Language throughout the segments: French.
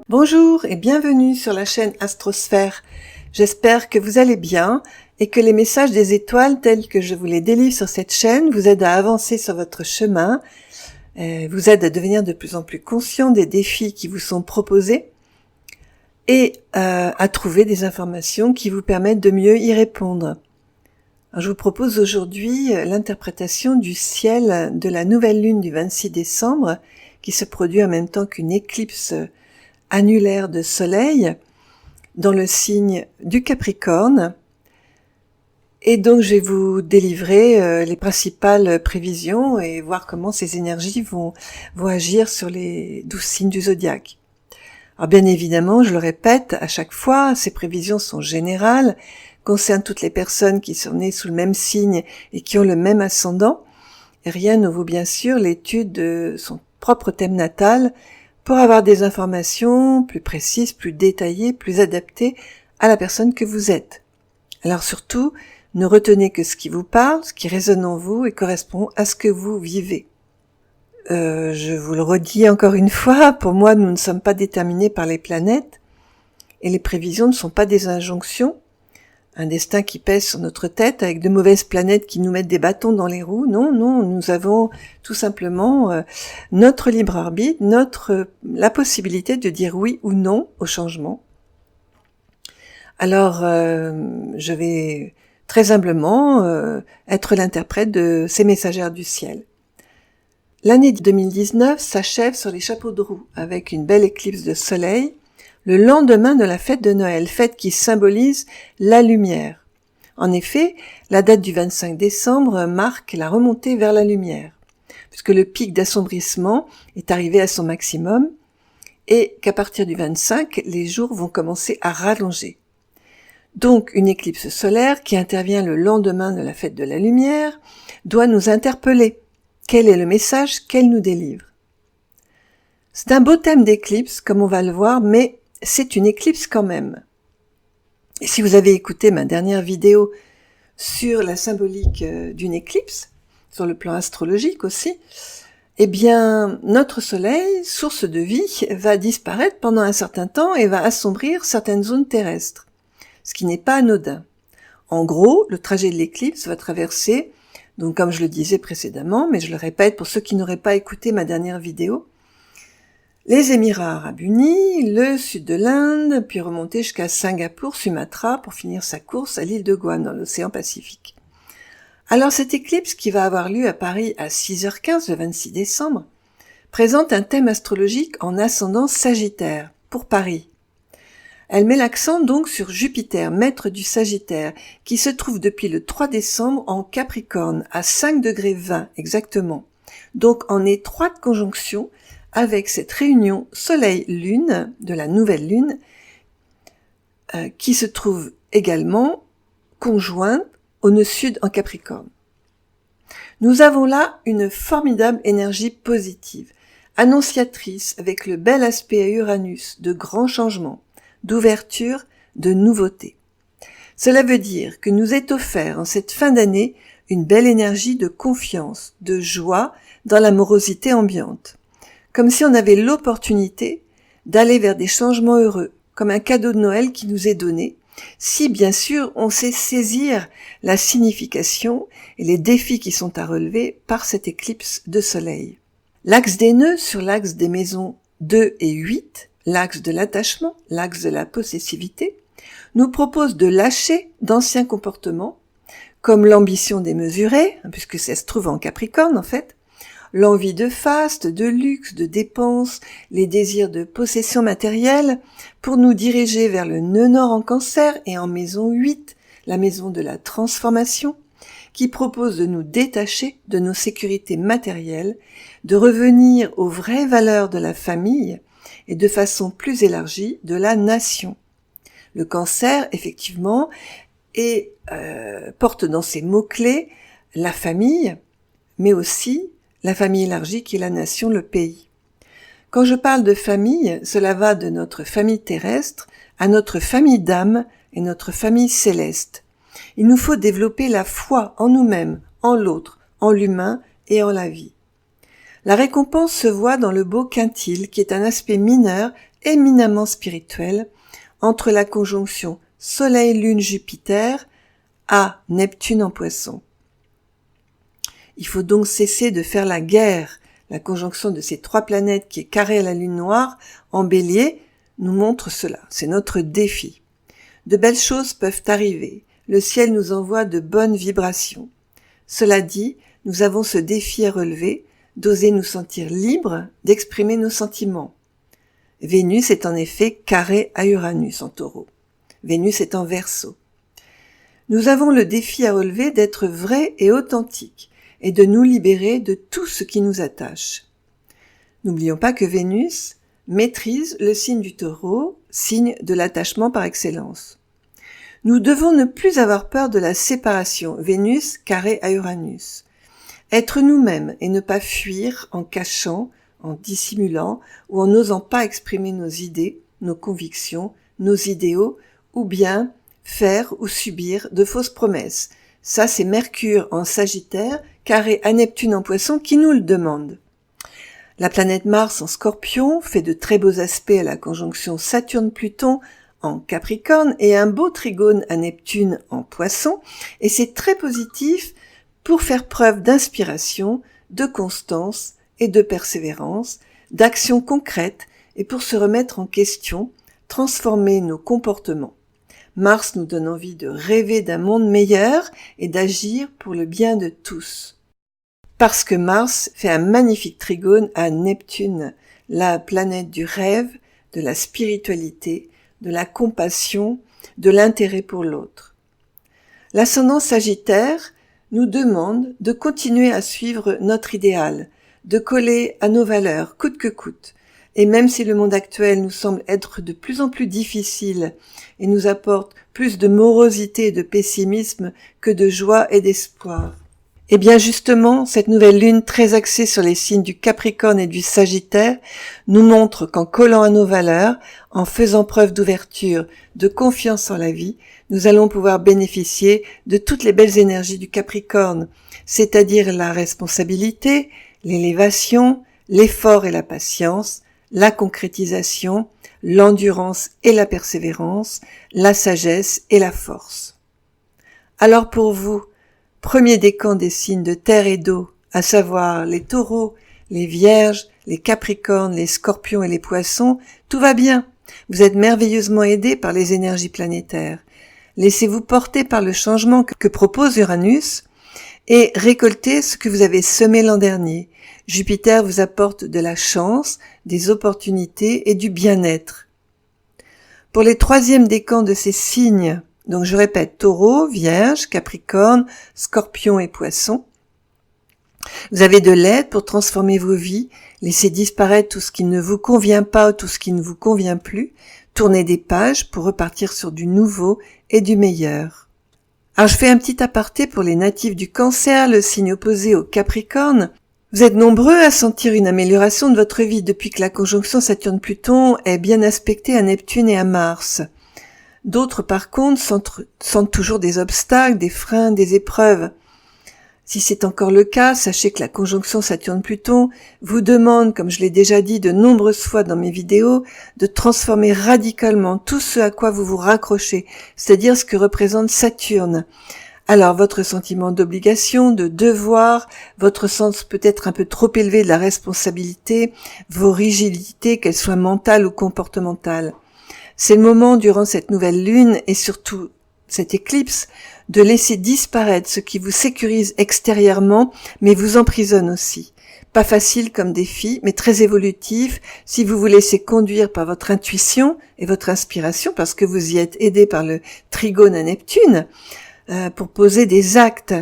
Bonjour et bienvenue sur la chaîne Astrosphère. J'espère que vous allez bien et que les messages des étoiles tels que je vous les délivre sur cette chaîne vous aident à avancer sur votre chemin, vous aident à devenir de plus en plus conscient des défis qui vous sont proposés et à trouver des informations qui vous permettent de mieux y répondre. Alors, je vous propose aujourd'hui l'interprétation du ciel de la nouvelle lune du 26 décembre qui se produit en même temps qu'une éclipse annulaire de soleil dans le signe du Capricorne. Et donc je vais vous délivrer les principales prévisions et voir comment ces énergies vont agir sur les 12 signes du zodiaque. Alors bien évidemment, je le répète à chaque fois, ces prévisions sont générales, concernent toutes les personnes qui sont nées sous le même signe et qui ont le même ascendant. Et rien ne vaut bien sûr l'étude de son propre thème natal pour avoir des informations plus précises, plus détaillées, plus adaptées à la personne que vous êtes. Alors surtout, ne retenez que ce qui vous parle, ce qui résonne en vous et correspond à ce que vous vivez. Je vous le redis encore une fois, pour moi, nous ne sommes pas déterminés par les planètes et les prévisions ne sont pas des injonctions, un destin qui pèse sur notre tête avec de mauvaises planètes qui nous mettent des bâtons dans les roues. Non, nous avons tout simplement notre libre arbitre, la possibilité de dire oui ou non au changement. Alors, je vais très humblement être l'interprète de ces messagères du ciel. L'année 2019 s'achève sur les chapeaux de roue avec une belle éclipse de soleil, le lendemain de la fête de Noël, fête qui symbolise la lumière. En effet, la date du 25 décembre marque la remontée vers la lumière, puisque le pic d'assombrissement est arrivé à son maximum et qu'à partir du 25, les jours vont commencer à rallonger. Donc, une éclipse solaire qui intervient le lendemain de la fête de la lumière doit nous interpeller. Quel est le message qu'elle nous délivre ? C'est un beau thème d'éclipse, comme on va le voir, mais c'est une éclipse quand même. Et si vous avez écouté ma dernière vidéo sur la symbolique d'une éclipse, sur le plan astrologique aussi, eh bien, notre soleil, source de vie, va disparaître pendant un certain temps et va assombrir certaines zones terrestres, ce qui n'est pas anodin. En gros, le trajet de l'éclipse va traverser, donc comme je le disais précédemment, mais je le répète pour ceux qui n'auraient pas écouté ma dernière vidéo, les Émirats arabes unis, le sud de l'Inde, puis remonter jusqu'à Singapour, Sumatra, pour finir sa course à l'île de Guam, dans l'océan Pacifique. Alors cette éclipse, qui va avoir lieu à Paris à 6h15 le 26 décembre, présente un thème astrologique en ascendant Sagittaire, pour Paris. Elle met l'accent donc sur Jupiter, maître du Sagittaire, qui se trouve depuis le 3 décembre en Capricorne, à 5 degrés 20 exactement, donc en étroite conjonction avec cette réunion Soleil-Lune de la nouvelle Lune qui se trouve également conjointe au nœud sud en Capricorne. Nous avons là une formidable énergie positive, annonciatrice avec le bel aspect à Uranus de grands changements, d'ouverture, de nouveautés. Cela veut dire que nous est offert en cette fin d'année une belle énergie de confiance, de joie dans l'amorosité ambiante. Comme si on avait l'opportunité d'aller vers des changements heureux, comme un cadeau de Noël qui nous est donné, si bien sûr on sait saisir la signification et les défis qui sont à relever par cette éclipse de soleil. L'axe des nœuds sur l'axe des maisons 2 et 8, l'axe de l'attachement, l'axe de la possessivité, nous propose de lâcher d'anciens comportements, comme l'ambition démesurée, puisque ça se trouve en Capricorne en fait, l'envie de faste, de luxe, de dépenses, les désirs de possession matérielle, pour nous diriger vers le nœud nord en Cancer et en maison 8, la maison de la transformation, qui propose de nous détacher de nos sécurités matérielles, de revenir aux vraies valeurs de la famille et de façon plus élargie de la nation. Le Cancer, effectivement, porte dans ses mots-clés la famille, mais aussi la famille élargie qui est la nation, le pays. Quand je parle de famille, cela va de notre famille terrestre à notre famille d'âme et notre famille céleste. Il nous faut développer la foi en nous-mêmes, en l'autre, en l'humain et en la vie. La récompense se voit dans le beau quintile, qui est un aspect mineur, éminemment spirituel, entre la conjonction Soleil-Lune-Jupiter à Neptune en Poisson. Il faut donc cesser de faire la guerre. La conjonction de ces 3 planètes qui est carrée à la Lune noire en Bélier nous montre cela. C'est notre défi. De belles choses peuvent arriver. Le ciel nous envoie de bonnes vibrations. Cela dit, nous avons ce défi à relever, d'oser nous sentir libres d'exprimer nos sentiments. Vénus est en effet carrée à Uranus en Taureau. Vénus est en Verseau. Nous avons le défi à relever d'être vrais et authentiques et de nous libérer de tout ce qui nous attache. N'oublions pas que Vénus maîtrise le signe du Taureau, signe de l'attachement par excellence. Nous devons ne plus avoir peur de la séparation, Vénus carrée à Uranus. Être nous-mêmes et ne pas fuir en cachant, en dissimulant ou en n'osant pas exprimer nos idées, nos convictions, nos idéaux, ou bien faire ou subir de fausses promesses. Ça, c'est Mercure en Sagittaire, carré à Neptune en Poisson, qui nous le demande. La planète Mars en Scorpion fait de très beaux aspects à la conjonction Saturne-Pluton en Capricorne et un beau trigone à Neptune en Poisson, et c'est très positif pour faire preuve d'inspiration, de constance et de persévérance, d'action concrète et pour se remettre en question, transformer nos comportements. Mars nous donne envie de rêver d'un monde meilleur et d'agir pour le bien de tous. Parce que Mars fait un magnifique trigone à Neptune, la planète du rêve, de la spiritualité, de la compassion, de l'intérêt pour l'autre. L'ascendant Sagittaire nous demande de continuer à suivre notre idéal, de coller à nos valeurs coûte que coûte. Et même si le monde actuel nous semble être de plus en plus difficile et nous apporte plus de morosité et de pessimisme que de joie et d'espoir. Eh bien justement, cette nouvelle lune très axée sur les signes du Capricorne et du Sagittaire nous montre qu'en collant à nos valeurs, en faisant preuve d'ouverture, de confiance en la vie, nous allons pouvoir bénéficier de toutes les belles énergies du Capricorne, c'est-à-dire la responsabilité, l'élévation, l'effort et la patience, la concrétisation, l'endurance et la persévérance, la sagesse et la force. Alors pour vous, premier décan des signes de terre et d'eau, à savoir les taureaux, les vierges, les capricornes, les scorpions et les poissons, tout va bien. Vous êtes merveilleusement aidés par les énergies planétaires. Laissez-vous porter par le changement que propose Uranus et récoltez ce que vous avez semé l'an dernier. Jupiter vous apporte de la chance, des opportunités et du bien-être. Pour les 3e décans de ces signes, donc je répète, Taureau, Vierge, Capricorne, Scorpion et Poisson, vous avez de l'aide pour transformer vos vies, laisser disparaître tout ce qui ne vous convient pas ou tout ce qui ne vous convient plus, tourner des pages pour repartir sur du nouveau et du meilleur. Alors je fais un petit aparté pour les natifs du Cancer, le signe opposé au Capricorne. Vous êtes nombreux à sentir une amélioration de votre vie depuis que la conjonction Saturne-Pluton est bien aspectée à Neptune et à Mars. D'autres, par contre, sentent toujours des obstacles, des freins, des épreuves. Si c'est encore le cas, sachez que la conjonction Saturne-Pluton vous demande, comme je l'ai déjà dit de nombreuses fois dans mes vidéos, de transformer radicalement tout ce à quoi vous vous raccrochez, c'est-à-dire ce que représente Saturne. Alors, votre sentiment d'obligation, de devoir, votre sens peut-être un peu trop élevé de la responsabilité, vos rigidités, qu'elles soient mentales ou comportementales. C'est le moment, durant cette nouvelle lune et surtout cette éclipse, de laisser disparaître ce qui vous sécurise extérieurement, mais vous emprisonne aussi. Pas facile comme défi, mais très évolutif si vous vous laissez conduire par votre intuition et votre inspiration, parce que vous y êtes aidé par le trigone à Neptune, pour poser des actes.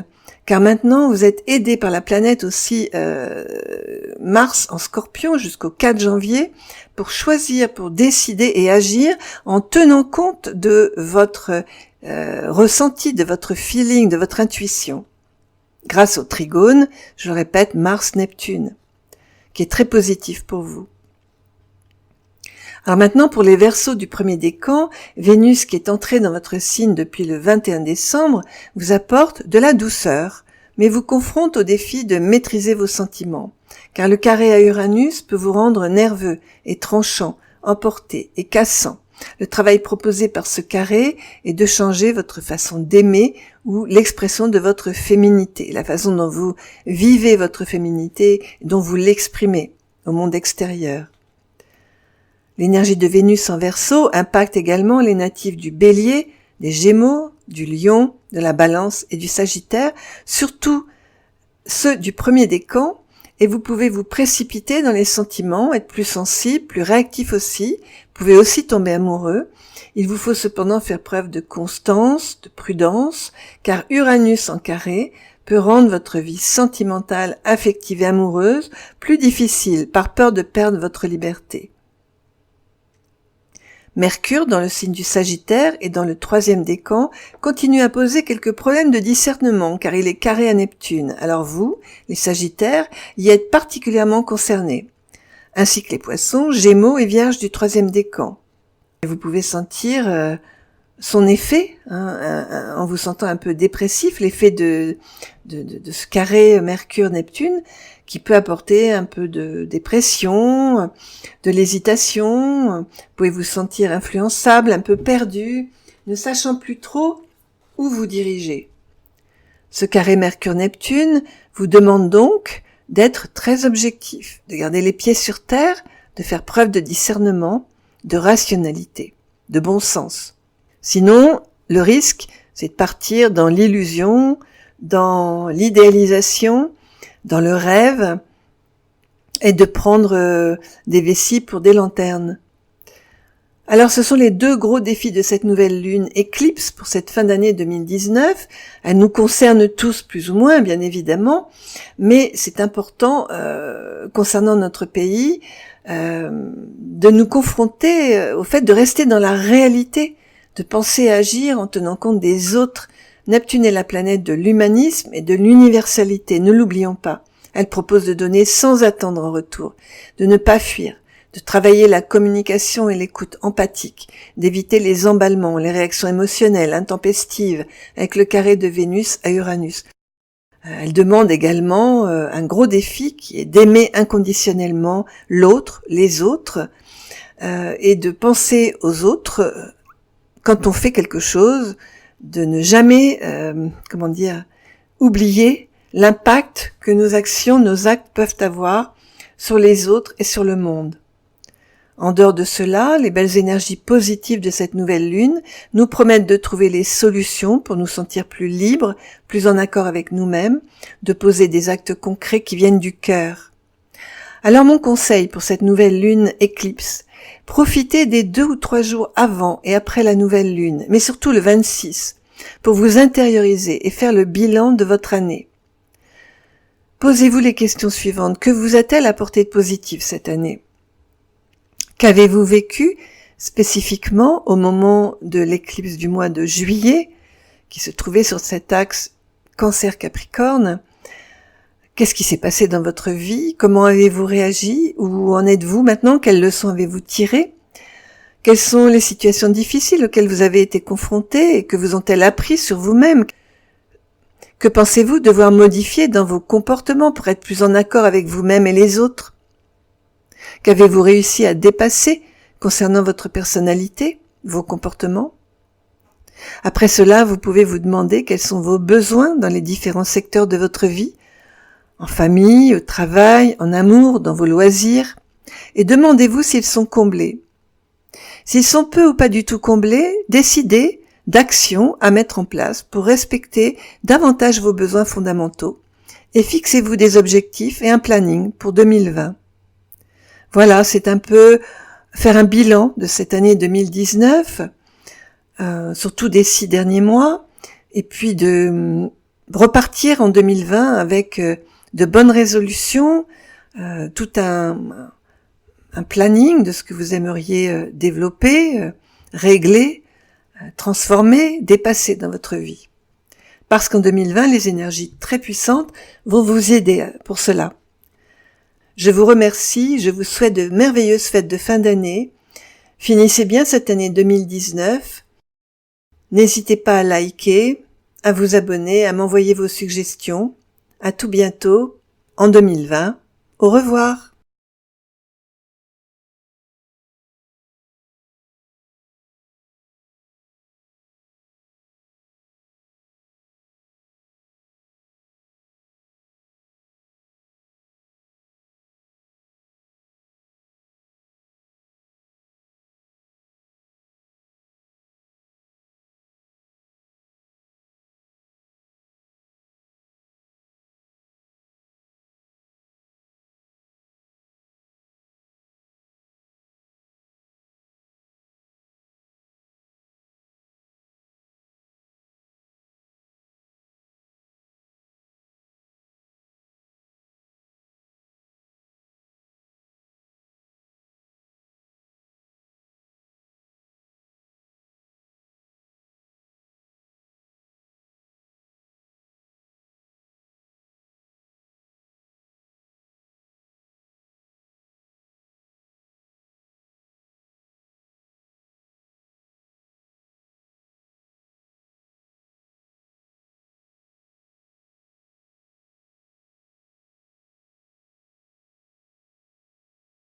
Car maintenant, vous êtes aidé par la planète aussi Mars en Scorpion jusqu'au 4 janvier pour choisir, pour décider et agir en tenant compte de votre ressenti, de votre feeling, de votre intuition. grâce au trigone, je le répète, Mars-Neptune, qui est très positif pour vous. Alors maintenant, pour les Verseaux du premier décan, Vénus, qui est entrée dans votre signe depuis le 21 décembre, vous apporte de la douceur, mais vous confronte au défi de maîtriser vos sentiments, car le carré à Uranus peut vous rendre nerveux et tranchant, emporté et cassant. Le travail proposé par ce carré est de changer votre façon d'aimer ou l'expression de votre féminité, la façon dont vous vivez votre féminité, dont vous l'exprimez au monde extérieur. L'énergie de Vénus en Verseau impacte également les natifs du Bélier, des Gémeaux, du Lion, de la Balance et du Sagittaire, surtout ceux du premier décan, et vous pouvez vous précipiter dans les sentiments, être plus sensible, plus réactif aussi. Vous pouvez aussi tomber amoureux. Il vous faut cependant faire preuve de constance, de prudence, car Uranus en carré peut rendre votre vie sentimentale, affective et amoureuse plus difficile par peur de perdre votre liberté. Mercure, dans le signe du Sagittaire et dans le 3e décan, continue à poser quelques problèmes de discernement car il est carré à Neptune. Alors vous, les Sagittaires, y êtes particulièrement concernés, ainsi que les Poissons, Gémeaux et Vierges du 3e décan. Et vous pouvez sentir son effet, en vous sentant un peu dépressif, l'effet de ce carré Mercure-Neptune, qui peut apporter un peu de dépression, de l'hésitation. Vous pouvez vous sentir influençable, un peu perdu, ne sachant plus trop où vous diriger. Ce carré Mercure-Neptune vous demande donc d'être très objectif, de garder les pieds sur terre, de faire preuve de discernement, de rationalité, de bon sens. Sinon, le risque, c'est de partir dans l'illusion, dans l'idéalisation, dans le rêve, et de prendre des vessies pour des lanternes. Alors ce sont les deux gros défis de cette nouvelle lune éclipse pour cette fin d'année 2019. Elle nous concerne tous plus ou moins, bien évidemment, mais c'est important, concernant notre pays, de nous confronter au fait de rester dans la réalité, de penser et agir en tenant compte des autres. Neptune est la planète de l'humanisme et de l'universalité, ne l'oublions pas. Elle propose de donner sans attendre en retour, de ne pas fuir, de travailler la communication et l'écoute empathique, d'éviter les emballements, les réactions émotionnelles, intempestives, avec le carré de Vénus à Uranus. Elle demande également un gros défi qui est d'aimer inconditionnellement l'autre, les autres, et de penser aux autres quand on fait quelque chose, de ne jamais, oublier l'impact que nos actions, nos actes peuvent avoir sur les autres et sur le monde. En dehors de cela, les belles énergies positives de cette nouvelle lune nous promettent de trouver les solutions pour nous sentir plus libres, plus en accord avec nous-mêmes, de poser des actes concrets qui viennent du cœur. Alors mon conseil pour cette nouvelle lune éclipse, profitez des 2 ou 3 jours avant et après la nouvelle lune, mais surtout le 26, pour vous intérioriser et faire le bilan de votre année. Posez-vous les questions suivantes. Que vous a-t-elle apporté de positif cette année ? Qu'avez-vous vécu spécifiquement au moment de l'éclipse du mois de juillet, qui se trouvait sur cet axe Cancer-Capricorne ? Qu'est-ce qui s'est passé dans votre vie ? Comment avez-vous réagi ? Où en êtes-vous maintenant ? Quelles leçons avez-vous tirées ? Quelles sont les situations difficiles auxquelles vous avez été confrontés et que vous ont-elles appris sur vous-même ? Que pensez-vous devoir modifier dans vos comportements pour être plus en accord avec vous-même et les autres ? Qu'avez-vous réussi à dépasser concernant votre personnalité, vos comportements ? Après cela, vous pouvez vous demander quels sont vos besoins dans les différents secteurs de votre vie, en famille, au travail, en amour, dans vos loisirs, et demandez-vous s'ils sont comblés. S'ils sont peu ou pas du tout comblés, décidez d'actions à mettre en place pour respecter davantage vos besoins fondamentaux et fixez-vous des objectifs et un planning pour 2020. Voilà, c'est un peu faire un bilan de cette année 2019, surtout des 6 derniers mois, et puis de repartir en 2020 avec de bonnes résolutions, tout un planning de ce que vous aimeriez développer, régler, transformer, dépasser dans votre vie. parce qu'en 2020, les énergies très puissantes vont vous aider pour cela. Je vous remercie, je vous souhaite de merveilleuses fêtes de fin d'année. Finissez bien cette année 2019. N'hésitez pas à liker, à vous abonner, à m'envoyer vos suggestions. À tout bientôt, en 2020. Au revoir.